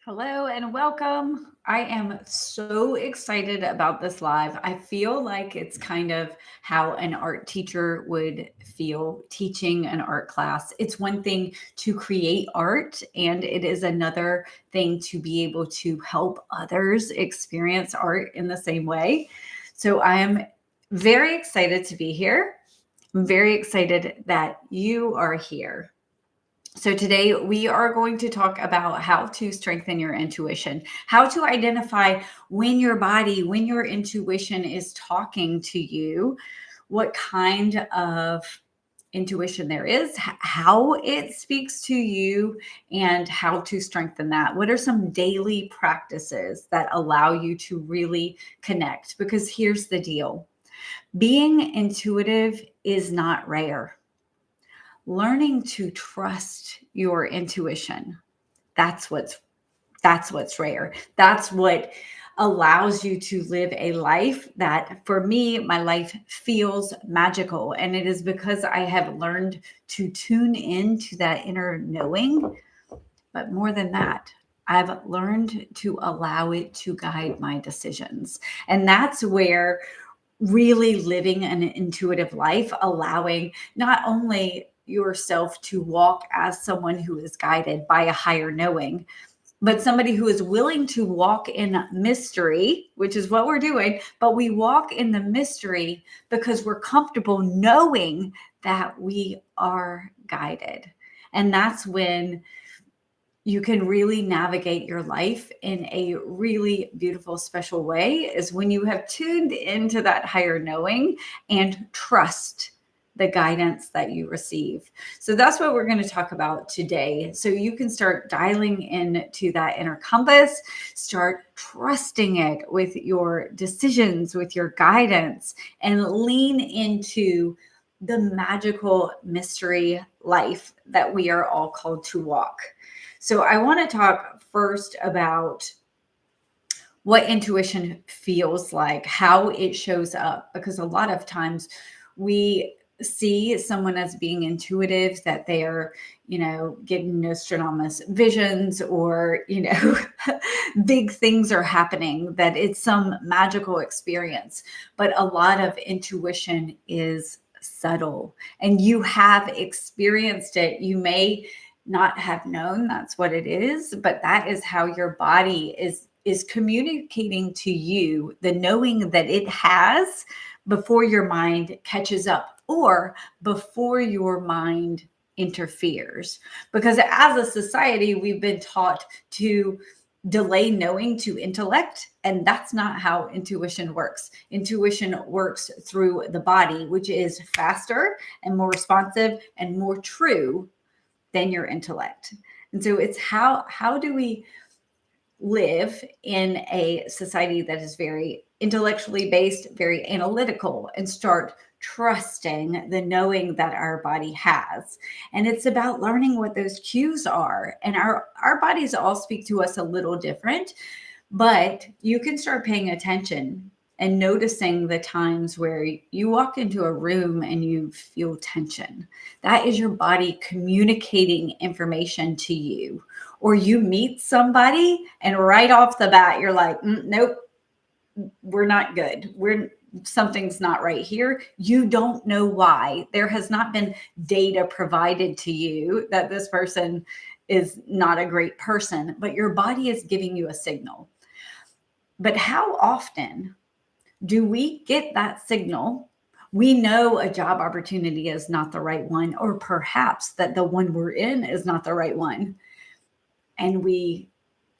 Hello and welcome. I am so excited about this live. I feel like it's kind of how an art teacher would feel teaching an art class. It's one thing to create art, and it is another thing to be able to help others experience art in the same way. So I am very excited to be here. I'm very excited that you are here. So, today we are going to talk about how to strengthen your intuition, how to identify when your body, when your intuition is talking to you, what kind of intuition there is, how it speaks to you, and how to strengthen that. What are some daily practices that allow you to really connect? Because here's the deal, being intuitive is not rare. Learning to trust your intuition, that's what's rare. That's what allows you to live a life that, for me, my life feels magical, and it is because I have learned to tune into that inner knowing. But more than that, I've learned to allow it to guide my decisions. And that's where really living an intuitive life, allowing not only yourself to walk as someone who is guided by a higher knowing, but somebody who is willing to walk in mystery, which is what we're doing. But we walk in the mystery because we're comfortable knowing that we are guided. And that's when you can really navigate your life in a really beautiful, special way, is when you have tuned into that higher knowing and trust the guidance that you receive. So that's what we're going to talk about today. So you can start dialing into that inner compass, start trusting it with your decisions, with your guidance, and lean into the magical mystery life that we are all called to walk. So I want to talk first about what intuition feels like, how it shows up, because a lot of times we see someone as being intuitive, that they are, getting Nostradamus visions, or, big things are happening, that it's some magical experience. But a lot of intuition is subtle, and you have experienced it. You may not have known that's what it is, but that is how your body is communicating to you the knowing that it has before your mind catches up, or before your mind interferes. Because as a society, we've been taught to delay knowing to intellect, and that's not how intuition works. Intuition works through the body, which is faster and more responsive and more true than your intellect. And so it's how do we live in a society that is very intellectually based, very analytical, and start trusting the knowing that our body has. And it's about learning what those cues are. And our bodies all speak to us a little different, but you can start paying attention and noticing the times where you walk into a room and you feel tension. That is your body communicating information to you. Or you meet somebody and right off the bat, you're like, nope, we're not good. Something's not right here. You don't know why. There has not been data provided to you that this person is not a great person, but your body is giving you a signal. But how often do we get that signal? We know a job opportunity is not the right one, or perhaps that the one we're in is not the right one. And we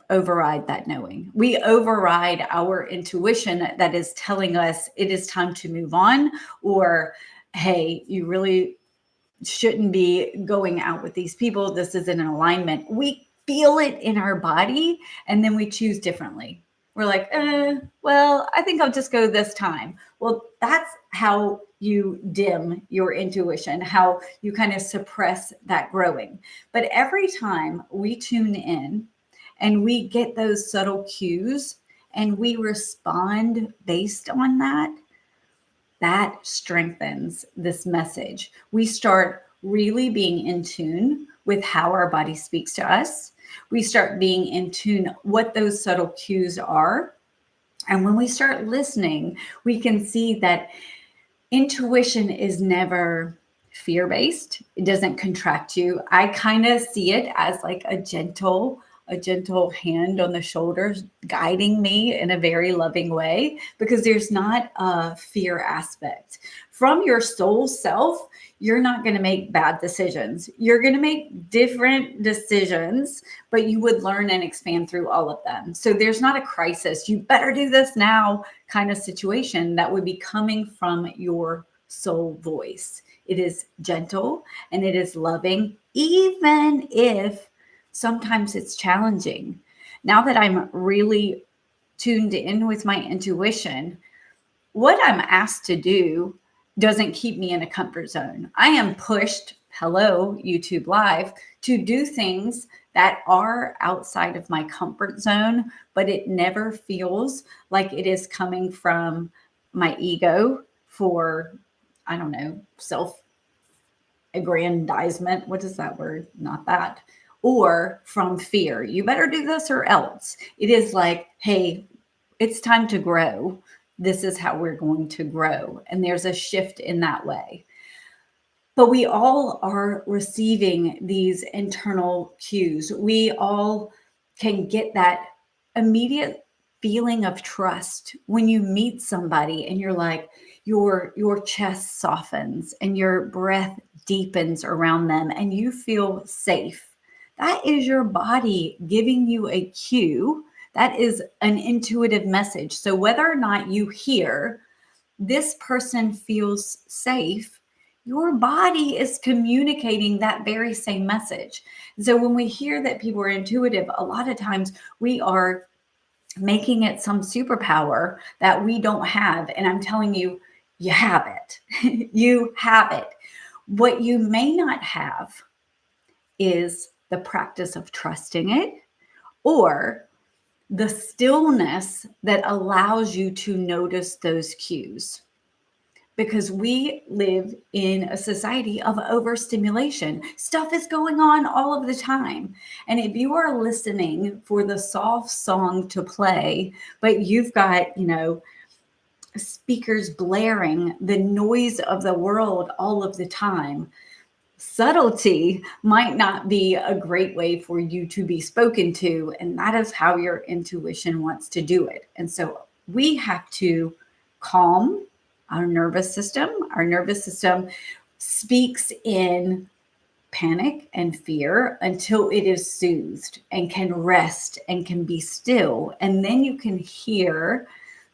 override that knowing. We override our intuition that is telling us it is time to move on, or, hey, you really shouldn't be going out with these people. This isn't in alignment. We feel it in our body, and then we choose differently. We're like, well, I think I'll just go this time. Well, that's how you dim your intuition, how you kind of suppress that growing. But every time we tune in and we get those subtle cues and we respond based on that, that strengthens this message. We start really being in tune with how our body speaks to us. We start being in tune what those subtle cues are. And when we start listening, we can see that intuition is never fear based. It doesn't contract you. I kind of see it as like a gentle hand on the shoulders guiding me in a very loving way, because there's not a fear aspect. From your soul self, you're not going to make bad decisions. You're going to make different decisions, but you would learn and expand through all of them. So there's not a crisis, you better do this now kind of situation that would be coming from your soul voice. It is gentle and it is loving, even if sometimes it's challenging. Now that I'm really tuned in with my intuition, what I'm asked to do doesn't keep me in a comfort zone. I am pushed, hello, YouTube Live, to do things that are outside of my comfort zone, but it never feels like it is coming from my ego for, I don't know, self aggrandizement. What is that word? Not that. Or from fear. You better do this or else. It is like, hey, it's time to grow. This is how we're going to grow. And there's a shift in that way. But we all are receiving these internal cues. We all can get that immediate feeling of trust when you meet somebody and you're like, your chest softens and your breath deepens around them and you feel safe. That is your body giving you a cue. That is an intuitive message. So whether or not you hear this person feels safe, your body is communicating that very same message. So when we hear that people are intuitive, a lot of times we are making it some superpower that we don't have. And I'm telling you, you have it. You have it. What you may not have is the practice of trusting it, or the stillness that allows you to notice those cues. Because we live in a society of overstimulation. Stuff is going on all of the time. And if you are listening for the soft song to play, but you've got, speakers blaring the noise of the world all of the time, subtlety might not be a great way for you to be spoken to. And that is how your intuition wants to do it. And so we have to calm our nervous system. Our nervous system speaks in panic and fear until it is soothed and can rest and can be still. And then you can hear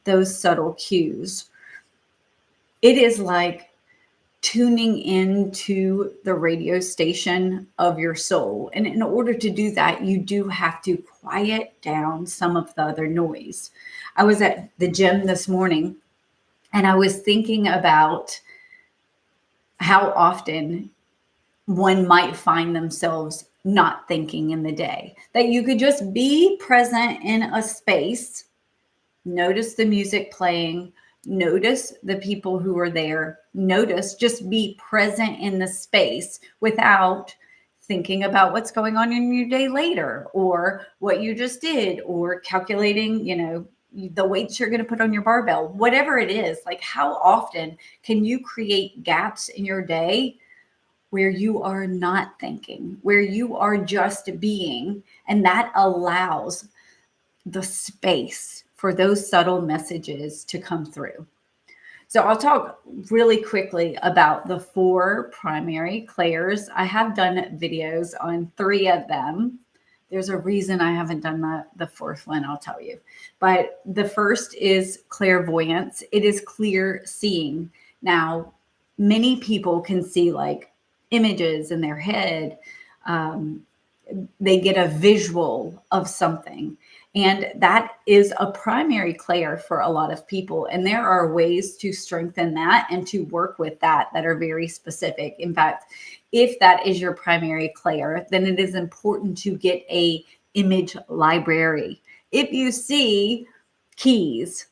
those subtle cues. It is like tuning into the radio station of your soul. And in order to do that, you do have to quiet down some of the other noise. I was at the gym this morning and I was thinking about how often one might find themselves not thinking in the day, that you could just be present in a space, notice the music playing, notice the people who are there, just be present in the space without thinking about what's going on in your day later or what you just did or calculating, the weights you're going to put on your barbell, whatever it is. Like, how often can you create gaps in your day where you are not thinking, where you are just being, and that allows the space for those subtle messages to come through. So I'll talk really quickly about the 4 primary clairs. I have done videos on 3 of them. There's a reason I haven't done the 4th one, I'll tell you. But the first is clairvoyance. It is clear seeing. Now, many people can see like images in their head. They get a visual of something. And that is a primary clair for a lot of people. And there are ways to strengthen that and to work with that are very specific. In fact, if that is your primary clair, then it is important to get a image library. If you see keys,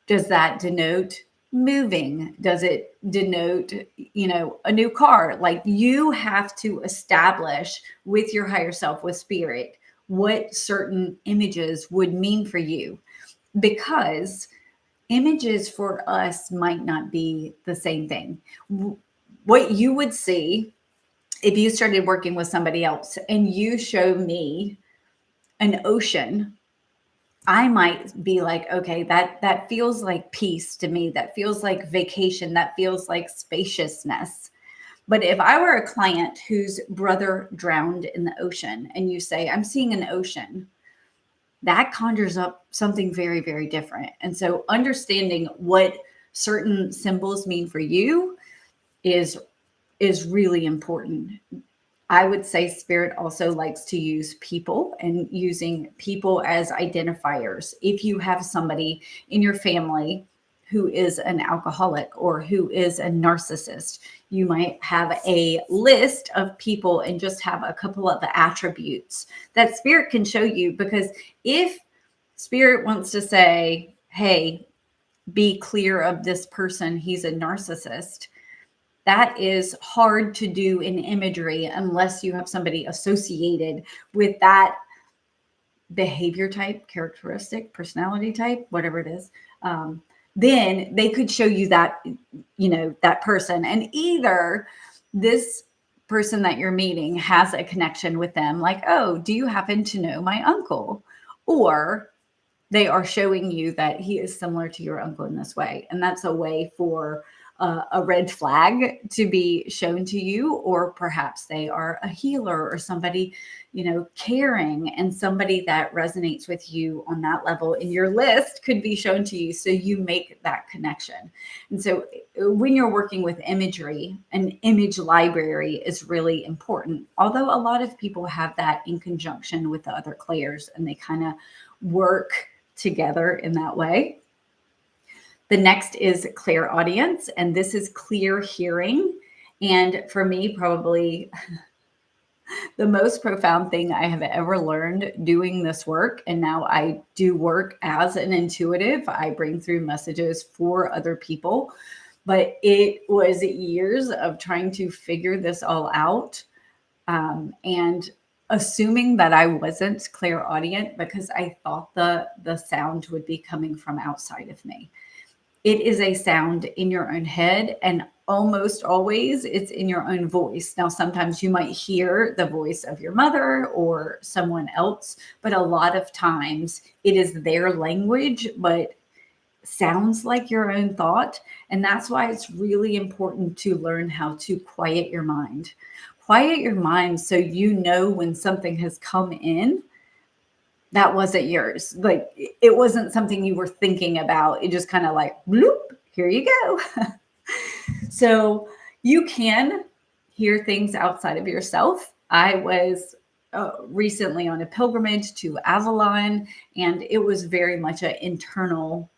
does that denote moving? Does it denote, a new car? Like, you have to establish with your higher self, with spirit, what certain images would mean for you, because images for us might not be the same thing. What you would see if you started working with somebody else and you show me an ocean, I might be like, okay, that feels like peace to me. That feels like vacation. That feels like spaciousness. But if I were a client whose brother drowned in the ocean and you say, I'm seeing an ocean, that conjures up something very, very different. And so understanding what certain symbols mean for you is really important. I would say spirit also likes to use people and using people as identifiers. If you have somebody in your family who is an alcoholic or who is a narcissist, you might have a list of people and just have a couple of the attributes that spirit can show you. Because if spirit wants to say, hey, be clear of this person, he's a narcissist, that is hard to do in imagery unless you have somebody associated with that behavior type, characteristic, personality type, whatever it is. Then they could show you that, that person. And either this person that you're meeting has a connection with them, like, oh, do you happen to know my uncle? Or they are showing you that he is similar to your uncle in this way. And that's a way for a red flag to be shown to you, or perhaps they are a healer or somebody, caring, and somebody that resonates with you on that level in your list could be shown to you. So you make that connection. And so when you're working with imagery, an image library is really important. Although a lot of people have that in conjunction with the other clairs and they kind of work together in that way. The next is clairaudience, and this is clear hearing. And for me, probably the most profound thing I have ever learned doing this work, and now I do work as an intuitive, I bring through messages for other people, but it was years of trying to figure this all out, and assuming that I wasn't clairaudient because I thought the sound would be coming from outside of me. It is a sound in your own head, and almost always it's in your own voice. Now, sometimes you might hear the voice of your mother or someone else, but a lot of times it is their language, but sounds like your own thought. And that's why it's really important to learn how to quiet your mind. Quiet your mind so you know when something has come in that wasn't yours. Like, it wasn't something you were thinking about. It just kind of like, bloop, here you go. So you can hear things outside of yourself. I was recently on a pilgrimage to Avalon, and it was very much an internal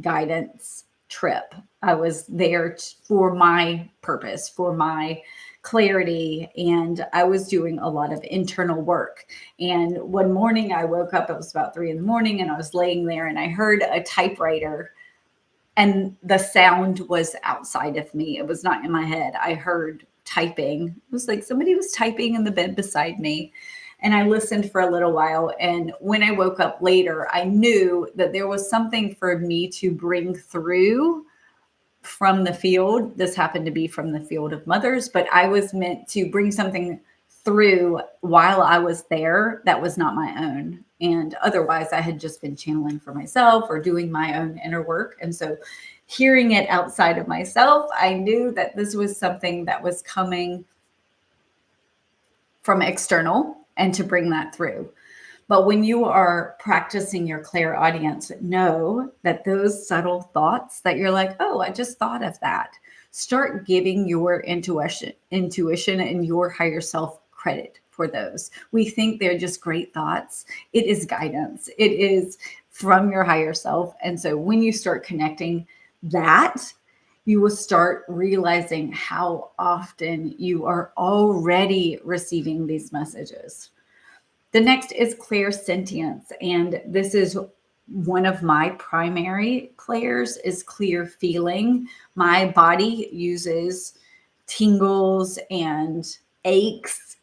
guidance trip. I was there for my purpose, for my clarity, and I was doing a lot of internal work. And one morning I woke up, it was about 3 a.m, and I was laying there and I heard a typewriter, and the sound was outside of me. It was not in my head. I heard typing. It was like somebody was typing in the bed beside me. And I listened for a little while. And when I woke up later, I knew that there was something for me to bring through from the field. This happened to be from the field of mothers, but I was meant to bring something through while I was there that was not my own. And otherwise, I had just been channeling for myself or doing my own inner work. And so hearing it outside of myself, I knew that this was something that was coming from external and to bring that through. But when you are practicing your clairaudience, know that those subtle thoughts that you're like, oh, I just thought of that. Start giving your intuition and your higher self credit for those. We think they're just great thoughts. It is guidance. It is from your higher self. And so when you start connecting that, you will start realizing how often you are already receiving these messages. The next is clairsentience, and this is one of my primary clairs, is clear feeling. My body uses tingles and aches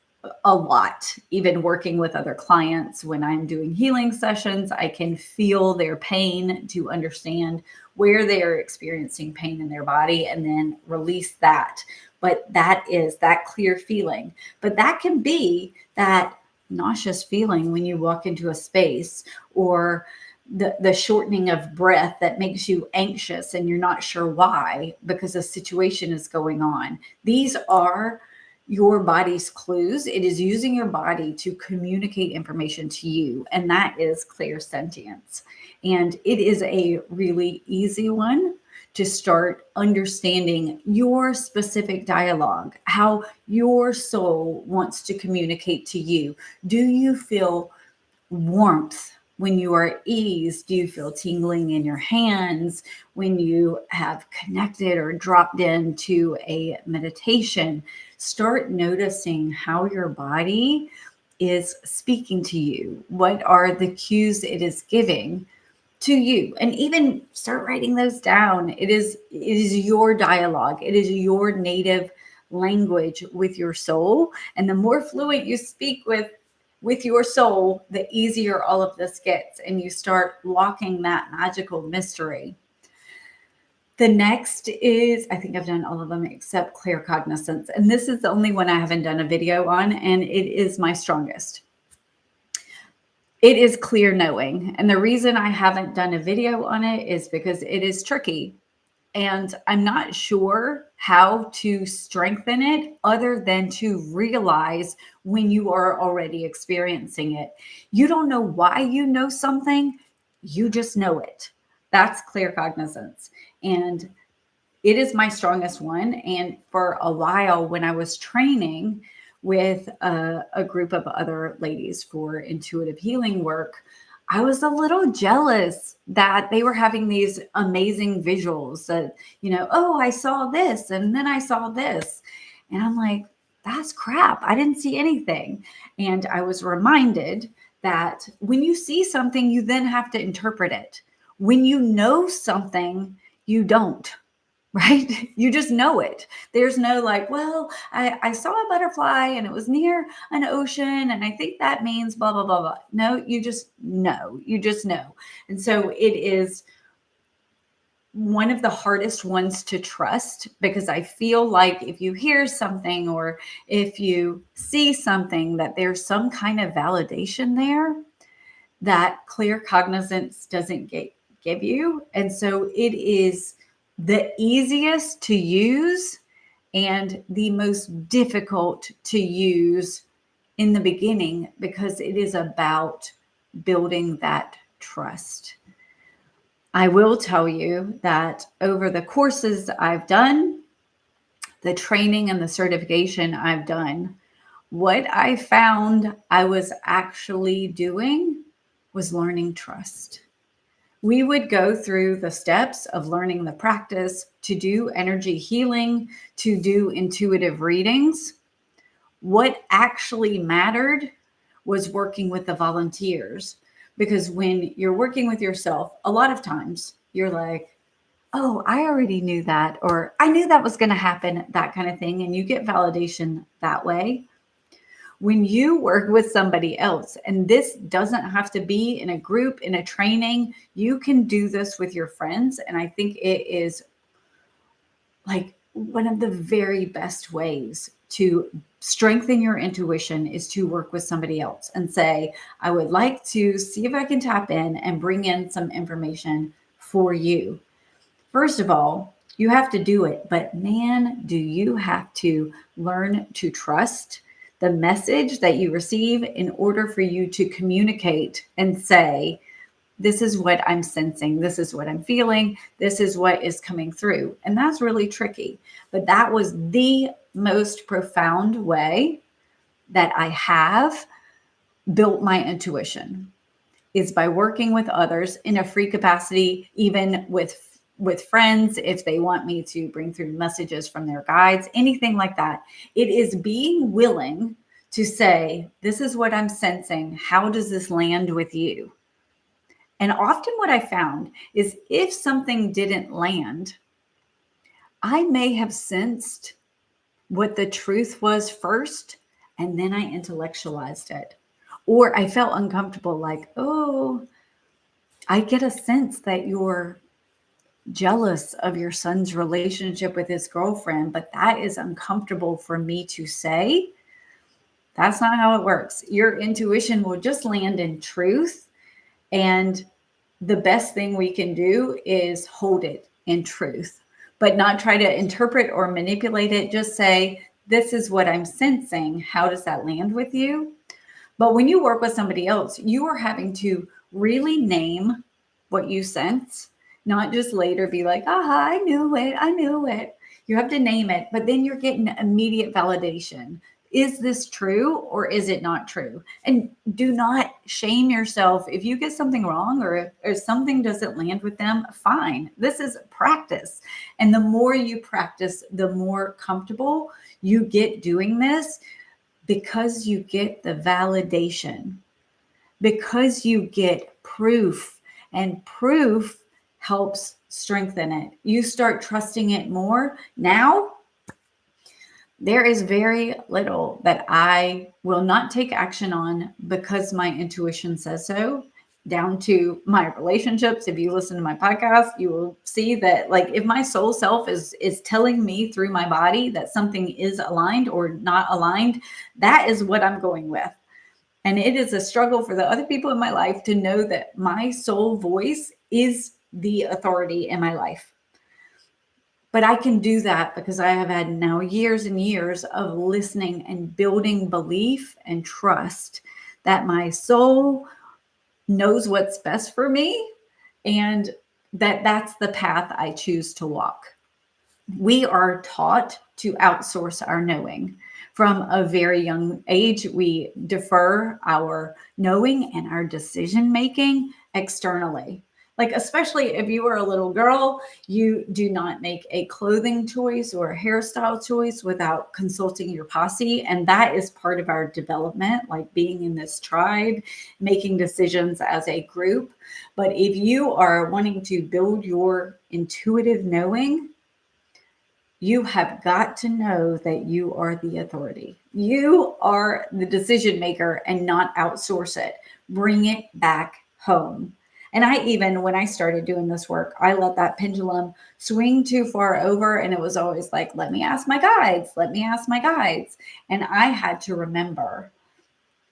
a lot. Even working with other clients, when I'm doing healing sessions, I can feel their pain to understand where they are experiencing pain in their body and then release that. But that is that clear feeling. But that can be that nauseous feeling when you walk into a space, or the shortening of breath that makes you anxious and you're not sure why, because a situation is going on. These are your body's clues. It is using your body to communicate information to you, and that is clairsentience. And it is a really easy one to start understanding your specific dialogue, how your soul wants to communicate to you. Do you feel warmth when you are at ease? Do you feel tingling in your hands when you have connected or dropped into a meditation? Start noticing how your body is speaking to you. What are the cues it is giving to you? And even start writing those down. It is your dialogue. It is your native language with your soul. And the more fluent you speak with your soul, the easier all of this gets, and you start locking that magical mystery. The next is, I think I've done all of them except clear cognizance. And this is the only one I haven't done a video on, and it is my strongest. It is clear knowing. And the reason I haven't done a video on it is because it is tricky. And I'm not sure how to strengthen it other than to realize when you are already experiencing it. You don't know why you know something, you just know it. That's clear cognizance. And it is my strongest one. And for a while, when I was training with a group of other ladies for intuitive healing work, I was a little jealous that they were having these amazing visuals that, oh, I saw this and then I saw this. And I'm like, that's crap. I didn't see anything. And I was reminded that when you see something, you then have to interpret it. When you know something, you don't. Right? You just know it. There's no like, well, I saw a butterfly and it was near an ocean and I think that means blah, blah, blah, blah. No, you just know. You just know. And so it is one of the hardest ones to trust, because I feel like if you hear something or if you see something, that there's some kind of validation there that clear cognizance doesn't give you. And so it is the easiest to use and the most difficult to use in the beginning, because it is about building that trust. I will tell you that over the courses I've done, the training and the certification I've done, what I found I was actually doing was learning trust. We would go through the steps of learning the practice to do energy healing, to do intuitive readings. What actually mattered was working with the volunteers, because when you're working with yourself, a lot of times you're like, oh, I already knew that, or I knew that was going to happen, that kind of thing. And you get validation that way. When you work with somebody else, and this doesn't have to be in a group, in a training, you can do this with your friends. And I think it is like one of the very best ways to strengthen your intuition is to work with somebody else and say, I would like to see if I can tap in and bring in some information for you. First of all, you have to do it, but man, do you have to learn to trust the message that you receive in order for you to communicate and say, this is what I'm sensing. This is what I'm feeling. This is what is coming through. And that's really tricky. But that was the most profound way that I have built my intuition, is by working with others in a free capacity, even with friends, if they want me to bring through messages from their guides, anything like that. It is being willing to say, this is what I'm sensing. How does this land with you? And often what I found is if something didn't land, I may have sensed what the truth was first, and then I intellectualized it. Or I felt uncomfortable, like, oh, I get a sense that you're jealous of your son's relationship with his girlfriend, but that is uncomfortable for me to say. That's not how it works. Your intuition will just land in truth. And the best thing we can do is hold it in truth, but not try to interpret or manipulate it. Just say, this is what I'm sensing. How does that land with you? But when you work with somebody else, you are having to really name what you sense, not just later be like, aha, I knew it. I knew it. You have to name it, but then you're getting immediate validation. Is this true or is it not true? And do not shame yourself if you get something wrong or if something doesn't land with them. Fine. This is practice. And the more you practice, the more comfortable you get doing this, because you get the validation, because you get proof, and proof helps strengthen it. You start trusting it more. Now, there is very little that I will not take action on because my intuition says so, down to my relationships. If you listen to my podcast, you will see that, like, if my soul self is telling me through my body that something is aligned or not aligned, that is what I'm going with. And it is a struggle for the other people in my life to know that my soul voice is the authority in my life. But I can do that because I have had now years and years of listening and building belief and trust that my soul knows what's best for me, and that that's the path I choose to walk. We are taught to outsource our knowing. From a very young age, we defer our knowing and our decision making externally. Like, especially if you were a little girl, you do not make a clothing choice or a hairstyle choice without consulting your posse. And that is part of our development, like being in this tribe, making decisions as a group. But if you are wanting to build your intuitive knowing, you have got to know that you are the authority. You are the decision maker, and not outsource it. Bring it back home. And I even, when I started doing this work, I let that pendulum swing too far over. And it was always like, let me ask my guides. Let me ask my guides. And I had to remember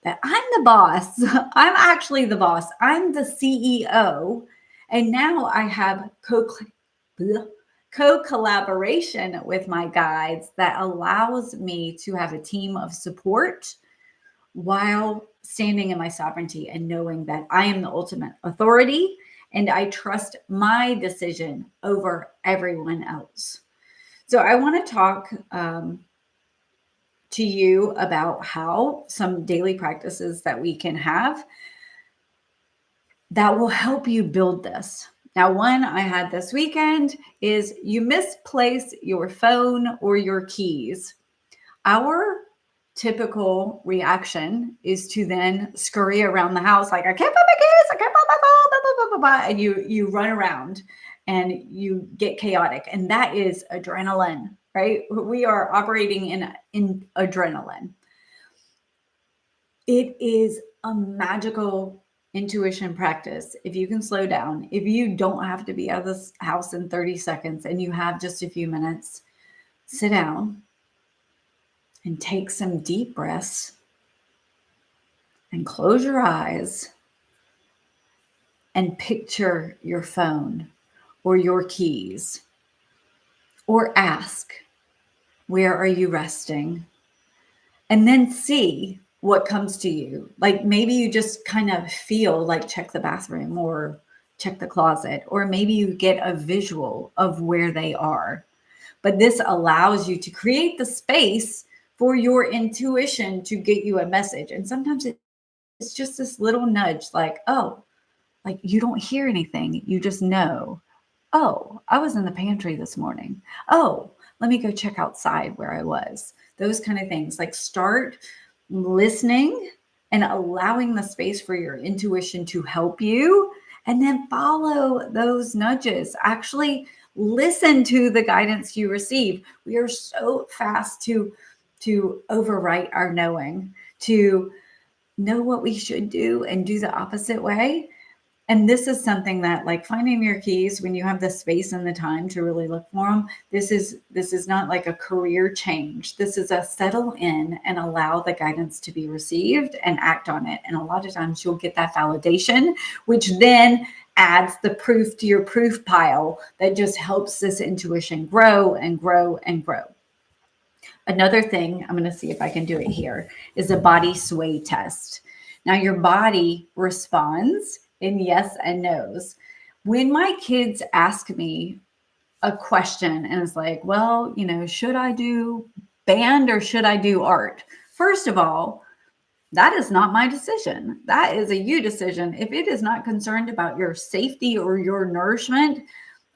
that I'm the boss. I'm actually the boss. I'm the CEO. And now I have co-collaboration with my guides that allows me to have a team of support while standing in my sovereignty and knowing that I am the ultimate authority, and I trust my decision over everyone else. So I want to talk to you about how some daily practices that we can have that will help you build this. Now, one I had this weekend is you misplace your phone or your keys. Our typical reaction is to then scurry around the house like, I can't find my keys, I can't find my phone, blah, blah, blah, blah, blah. And you run around and you get chaotic. And that is adrenaline, right? We are operating in adrenaline. It is a magical intuition practice. If you can slow down, if you don't have to be out of this house in 30 seconds and you have just a few minutes, sit down and take some deep breaths and close your eyes and picture your phone or your keys, or ask, where are you resting? And then see what comes to you. Like, maybe you just kind of feel like, check the bathroom or check the closet, or maybe you get a visual of where they are. But this allows you to create the space for your intuition to get you a message. And sometimes it's just this little nudge, like, oh, like, you don't hear anything. You just know, oh, I was in the pantry this morning. Oh, let me go check outside where I was. Those kind of things. Like, start listening and allowing the space for your intuition to help you, and then follow those nudges. Actually listen to the guidance you receive. We are so fast to to overwrite our knowing, to know what we should do and do the opposite way. And this is something that, like, finding your keys when you have the space and the time to really look for them, this is not like a career change. This is a settle in and allow the guidance to be received and act on it. And a lot of times you'll get that validation, which then adds the proof to your proof pile that just helps this intuition grow and grow and grow. Another thing, I'm going to see if I can do it here, is a body sway test. Now, your body responds in yes and no's. When my kids ask me a question and it's like, well, should I do band or should I do art? First of all, that is not my decision. That is a you decision. If it is not concerned about your safety or your nourishment,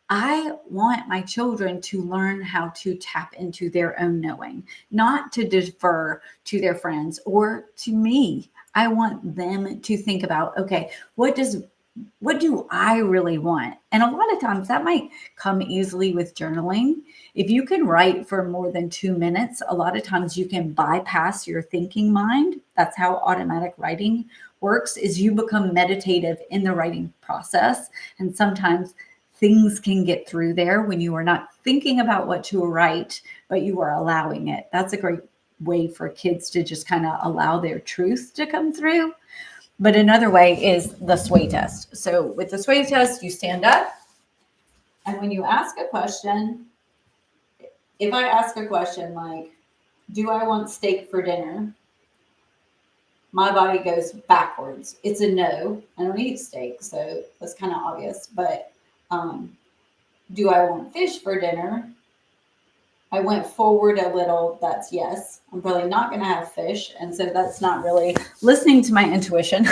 I want my children to learn how to tap into their own knowing, not to defer to their friends or to me. I want them to think about, okay, what do I really want? And a lot of times that might come easily with journaling. If you can write for more than 2 minutes, a lot of times you can bypass your thinking mind. That's how automatic writing works, is you become meditative in the writing process. And sometimes things can get through there when you are not thinking about what to write, but you are allowing it. That's a great way for kids to just kind of allow their truth to come through. But another way is the sway test. So with the sway test, you stand up, and when you ask a question, if I ask a question like, do I want steak for dinner? My body goes backwards. It's a no. I don't eat steak, so that's kind of obvious. But do I want fish for dinner? I went forward a little. That's yes. I'm probably not going to have fish. And so that's not really listening to my intuition.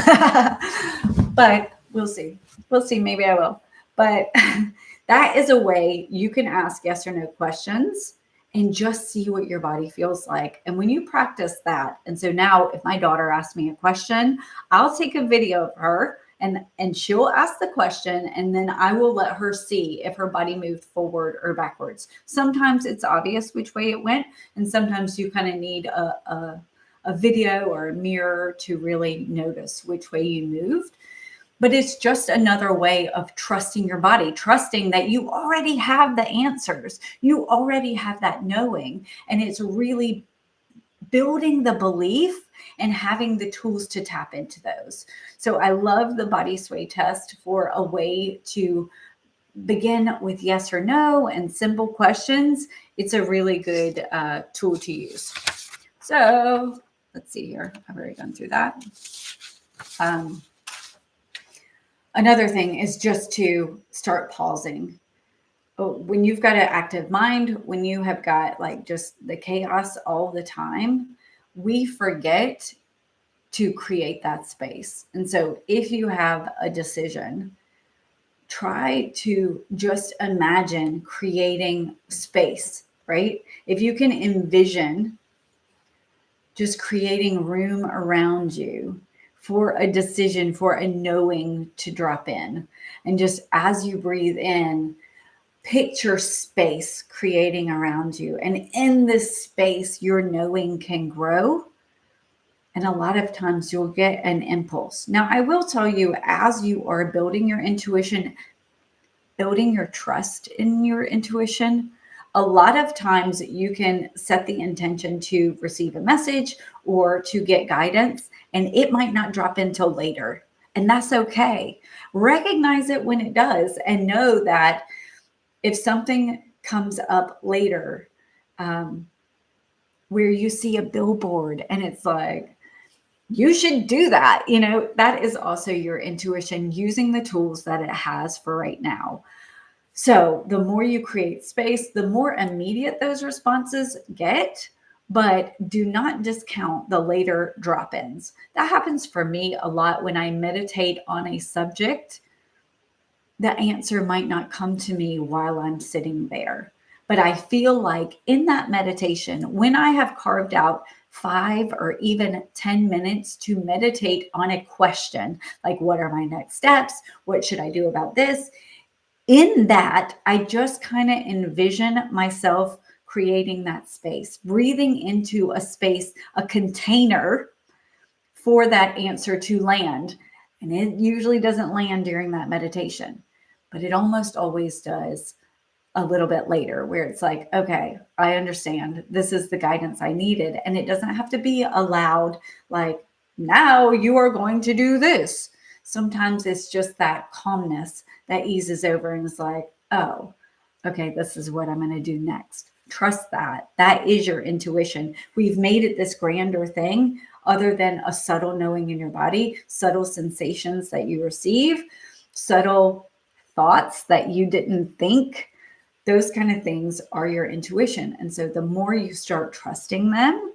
But we'll see. We'll see. Maybe I will. But that is a way you can ask yes or no questions and just see what your body feels like. And when you practice that, and so now if my daughter asks me a question, I'll take a video of her and she'll ask the question, and then I will let her see if her body moved forward or backwards. Sometimes it's obvious which way it went, and sometimes you kind of need a video or a mirror to really notice which way you moved. But it's just another way of trusting your body, trusting that you already have the answers. You already have that knowing, and it's really building the belief and having the tools to tap into those. So I love the body sway test for a way to begin with yes or no and simple questions. It's a really good tool to use. So let's see here. I've already gone through that. Another thing is just to start pausing. When you've got an active mind, when you have got like just the chaos all the time, we forget to create that space. And so if you have a decision, try to just imagine creating space, right? If you can envision just creating room around you for a decision, for a knowing to drop in. And just as you breathe in, picture space creating around you. And in this space, your knowing can grow. And a lot of times you'll get an impulse. Now, I will tell you, as you are building your intuition, building your trust in your intuition, a lot of times you can set the intention to receive a message or to get guidance, and it might not drop in till later. And that's okay. Recognize it when it does, and know that if something comes up later, where you see a billboard and it's like, you should do that, that is also your intuition using the tools that it has for right now. So the more you create space, the more immediate those responses get, but do not discount the later drop-ins. That happens for me a lot when I meditate on a subject. The answer might not come to me while I'm sitting there. But I feel like in that meditation, when I have carved out 5 or even 10 minutes to meditate on a question, like what are my next steps? What should I do about this? In that, I just kind of envision myself creating that space, breathing into a space, a container for that answer to land. And it usually doesn't land during that meditation, but it almost always does a little bit later, where it's like, okay, I understand. This is the guidance I needed. And it doesn't have to be a loud, like, now you are going to do this. Sometimes it's just that calmness that eases over and is like, oh, okay, this is what I'm going to do next. Trust that. That is your intuition. We've made it this grander thing other than a subtle knowing in your body, subtle sensations that you receive, subtle thoughts that you didn't think. Those kind of things are your intuition. And so the more you start trusting them,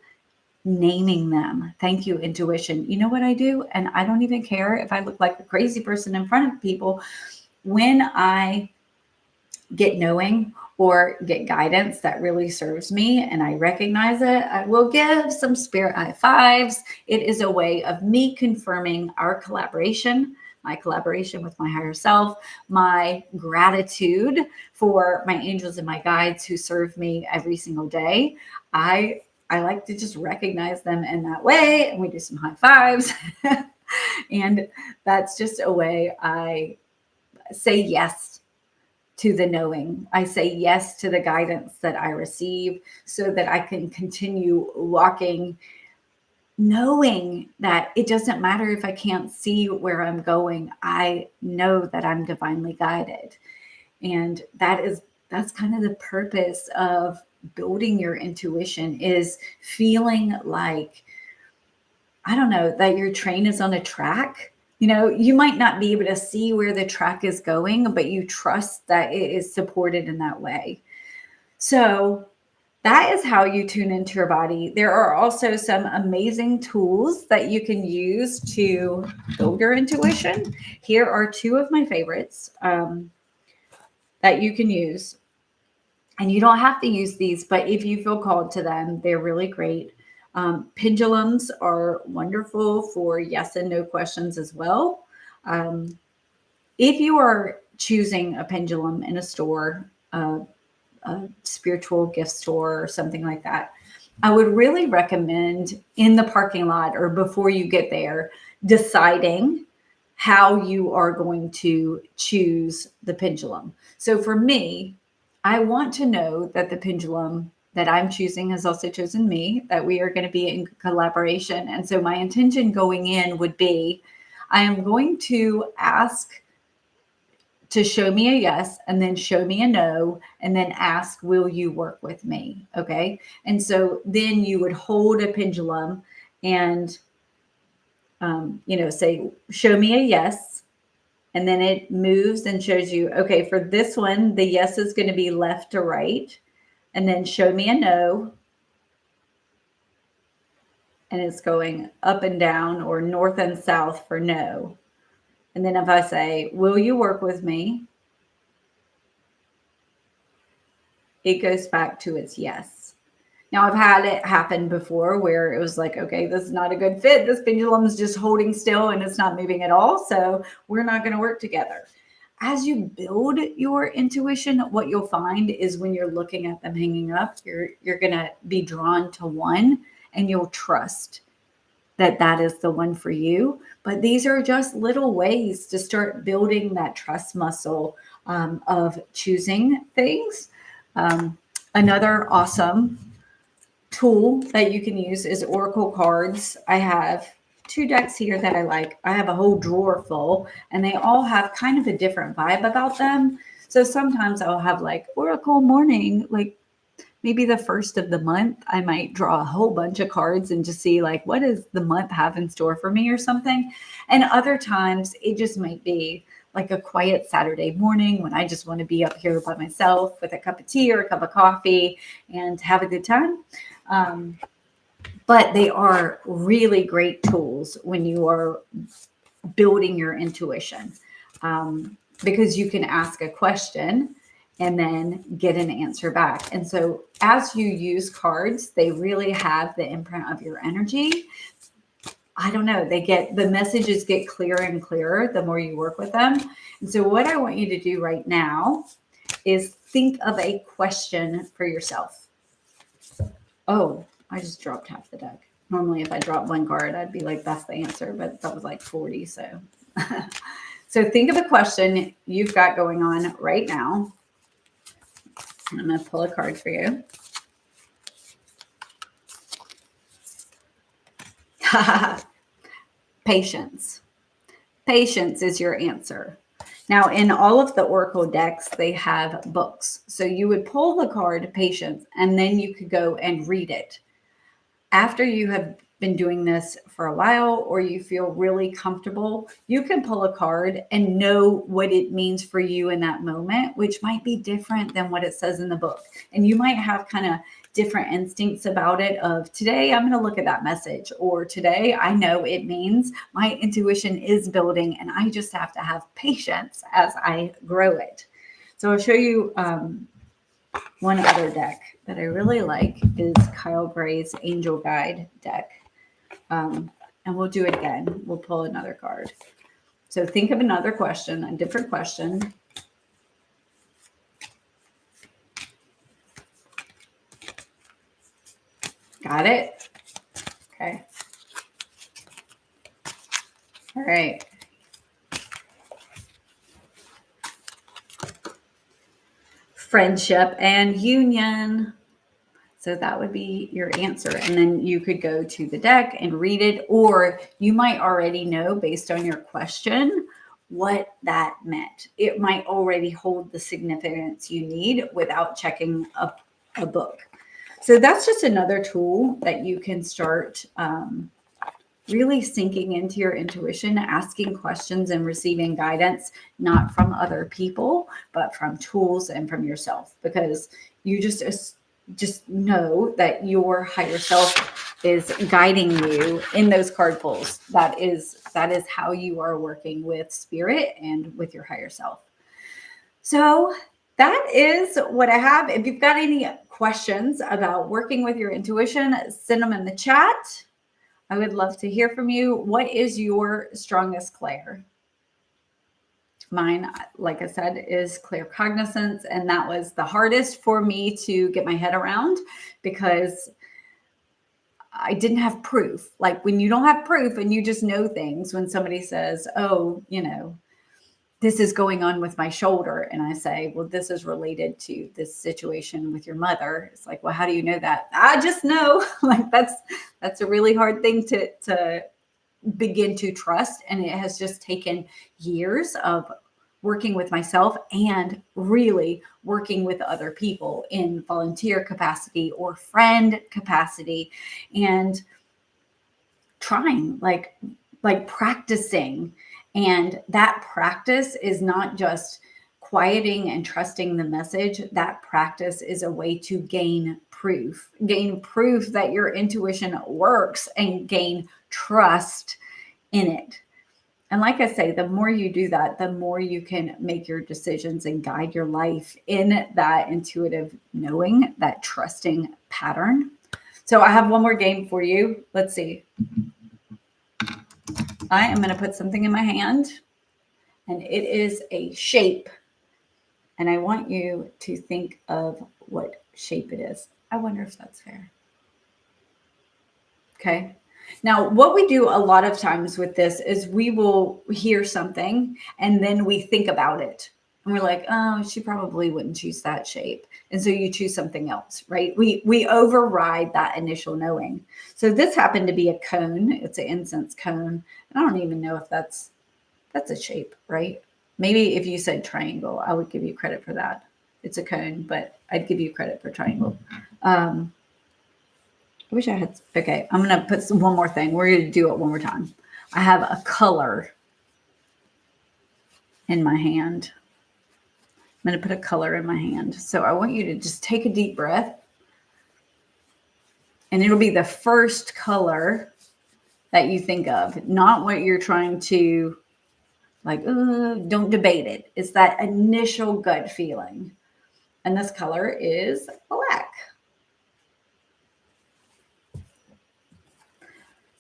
naming them. Thank you, intuition. You know what I do? And I don't even care if I look like a crazy person in front of people. When I get knowing or get guidance that really serves me and I recognize it, I will give some spirit high fives. It is a way of me confirming our collaboration, my collaboration with my higher self, my gratitude for my angels and my guides who serve me every single day. I like to just recognize them in that way, and we do some high fives. And that's just a way I say yes to the knowing. I say yes to the guidance that I receive so that I can continue walking, knowing that it doesn't matter if I can't see where I'm going. I know that I'm divinely guided. And that's kind of the purpose of building your intuition, is feeling like, I don't know, that your train is on a track. You know, you might not be able to see where the track is going, but you trust that it is supported in that way. So that is how you tune into your body. There are also some amazing tools that you can use to build your intuition. Here are two of my favorites that you can use. And you don't have to use these, but if you feel called to them, they're really great. Pendulums are wonderful for yes and no questions as well. If you are choosing a pendulum in a store, a spiritual gift store or something like that, I would really recommend in the parking lot or before you get there, deciding how you are going to choose the pendulum. So for me, I want to know that the pendulum that I'm choosing has also chosen me, that we are going to be in collaboration. And so my intention going in would be, I am going to ask to show me a yes, and then show me a no, and then ask, will you work with me? Okay. And so then you would hold a pendulum and, say, show me a yes. And then it moves and shows you, okay, for this one, the yes is going to be left to right. And then show me a no. And it's going up and down or north and south for no. And then if I say, will you work with me? It goes back to its yes. Now, I've had it happen before where it was like, okay, this is not a good fit. This pendulum is just holding still and it's not moving at all. So we're not going to work together. As you build your intuition, what you'll find is when you're looking at them hanging up, you're going to be drawn to one and you'll trust that that is the one for you. But these are just little ways to start building that trust muscle of choosing things. Another awesome tool that you can use is oracle cards. I have 2 decks here that I like. I have a whole drawer full, and they all have kind of a different vibe about them. So sometimes I'll have like oracle morning, like maybe the first of the month, I might draw a whole bunch of cards and just see like, what does the month have in store for me or something? And other times it just might be like a quiet Saturday morning when I just want to be up here by myself with a cup of tea or a cup of coffee and have a good time. But they are really great tools when you are building your intuition, because you can ask a question and then get an answer back. And so as you use cards, they really have the imprint of your energy. I don't know, the messages get clearer and clearer the more you work with them. And so what I want you to do right now is think of a question for yourself. Oh, I just dropped half the deck. Normally, if I drop one card, I'd be like, that's the answer, but that was like 40. So, so think of a question you've got going on right now. I'm going to pull a card for you. Patience. Patience is your answer. Now, in all of the Oracle decks, they have books. So you would pull the card Patience, and then you could go and read it. After you have been doing this for a while, or you feel really comfortable, you can pull a card and know what it means for you in that moment, which might be different than what it says in the book. And you might have kind of different instincts about it of today, I'm going to look at that message, or today I know it means my intuition is building and I just have to have patience as I grow it. So I'll show you one other deck that I really like is Kyle Gray's Angel Guide deck. And we'll do it again. We'll pull another card. So think of another question, a different question. Got it? Okay. All right. Friendship and union. So that would be your answer. And then you could go to the deck and read it, or you might already know based on your question what that meant. It might already hold the significance you need without checking a book. So that's just another tool that you can start really sinking into your intuition, asking questions and receiving guidance, not from other people, but from tools and from yourself, because you just know that your higher self is guiding you in those card pulls. That is how you are working with spirit and with your higher self. So that is what I have. If you've got any questions about working with your intuition, send them in the chat. I would love to hear from you. What is your strongest clair? Mine, like I said, is claircognizance, and that was the hardest for me to get my head around because I didn't have proof. Like when you don't have proof and you just know things, when somebody says, oh, this is going on with my shoulder, and I say, well, this is related to this situation with your mother. It's like, well, how do you know that? I just know. Like that's a really hard thing to begin to trust. And it has just taken years of working with myself and really working with other people in volunteer capacity or friend capacity, and trying, like practicing. And that practice is not just quieting and trusting the message. That practice is a way to gain proof that your intuition works and gain trust in it. And like I say, the more you do that, the more you can make your decisions and guide your life in that intuitive knowing, that trusting pattern. So I have one more game for you. Let's see. I am going to put something in my hand, and it is a shape. And I want you to think of what shape it is. I wonder if that's fair. Okay. Now, what we do a lot of times with this is we will hear something and then we think about it. And we're like, oh, she probably wouldn't choose that shape. And so you choose something else, right? We override that initial knowing. So this happened to be a cone. It's an incense cone. And I don't even know if that's a shape, right? Maybe if you said triangle, I would give you credit for that. It's a cone, but I'd give you credit for triangle. I wish I had. Okay, I'm going to put one more thing. We're going to do it one more time. I have a color in my hand. I'm going to put a color in my hand. So I want you to just take a deep breath. And it'll be the first color that you think of, not what you're trying to, like, don't debate it. It's that initial gut feeling. And this color is black.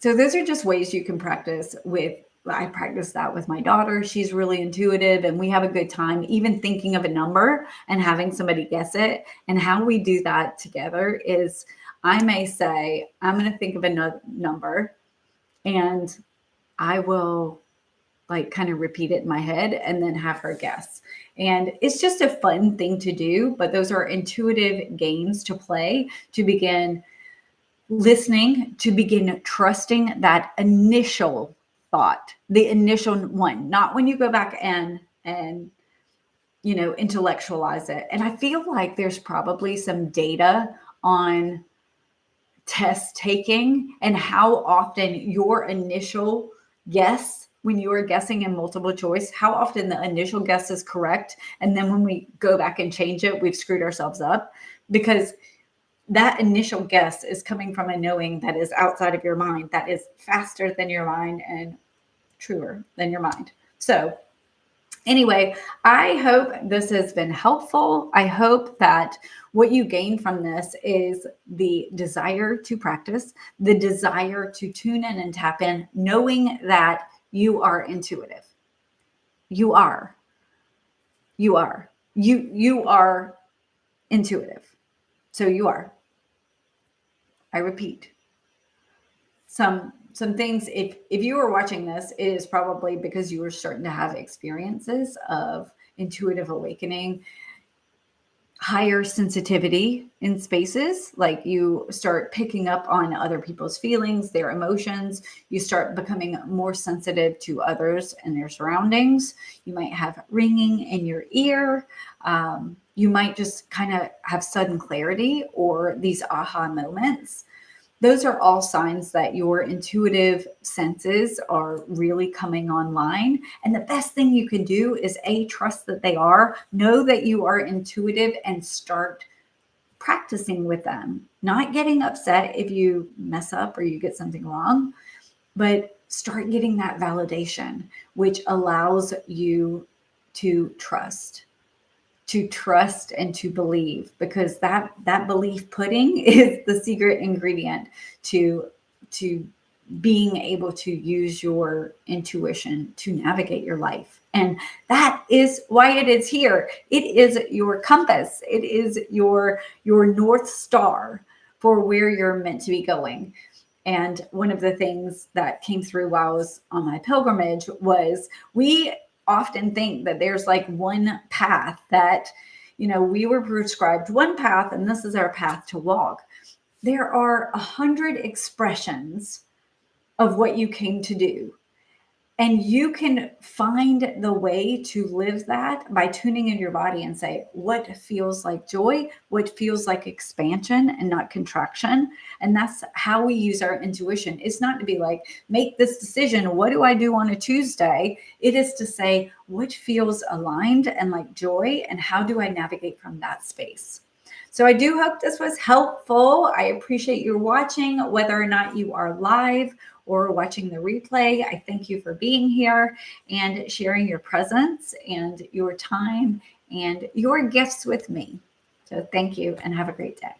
So those are just ways you can practice with. I practice that with my daughter. She's really intuitive and we have a good time, even thinking of a number and having somebody guess it. And how we do that together is I may say, I'm going to think of a number, and I will like kind of repeat it in my head and then have her guess. And it's just a fun thing to do, but those are intuitive games to play to begin listening, to begin trusting that initial thought, the initial one, not when you go back and intellectualize it. And I feel like there's probably some data on test taking and how often your initial guess, when you are guessing in multiple choice, how often the initial guess is correct. And then when we go back and change it, we've screwed ourselves up, because that initial guess is coming from a knowing that is outside of your mind, that is faster than your mind and truer than your mind. So anyway, I hope this has been helpful. I hope that what you gain from this is the desire to practice, the desire to tune in and tap in, knowing that you are intuitive. You are. You are. You are intuitive. So you are. I repeat. Some things, if you were watching this, it is probably because you were starting to have experiences of intuitive awakening, higher sensitivity in spaces, like you start picking up on other people's feelings, their emotions. You start becoming more sensitive to others and their surroundings. You might have ringing in your ear. You might just kind of have sudden clarity or these aha moments. Those are all signs that your intuitive senses are really coming online. And the best thing you can do is trust that they are, know that you are intuitive, and start practicing with them. Not getting upset if you mess up or you get something wrong, but start getting that validation, which allows you to trust and to believe, because that belief pudding is the secret ingredient to being able to use your intuition to navigate your life. And that is why it is here. It is your compass. It is your North Star for where you're meant to be going. And one of the things that came through while I was on my pilgrimage was, we often think that there's like one path, that, we were prescribed one path and this is our path to walk. There are 100 expressions of what you came to do. And you can find the way to live that by tuning in your body and say, what feels like joy? What feels like expansion and not contraction? And that's how we use our intuition. It's not to be like, make this decision. What do I do on a Tuesday? It is to say, what feels aligned and like joy? And how do I navigate from that space? So I do hope this was helpful. I appreciate you watching, whether or not you are live or watching the replay. I thank you for being here and sharing your presence and your time and your gifts with me. So thank you and have a great day.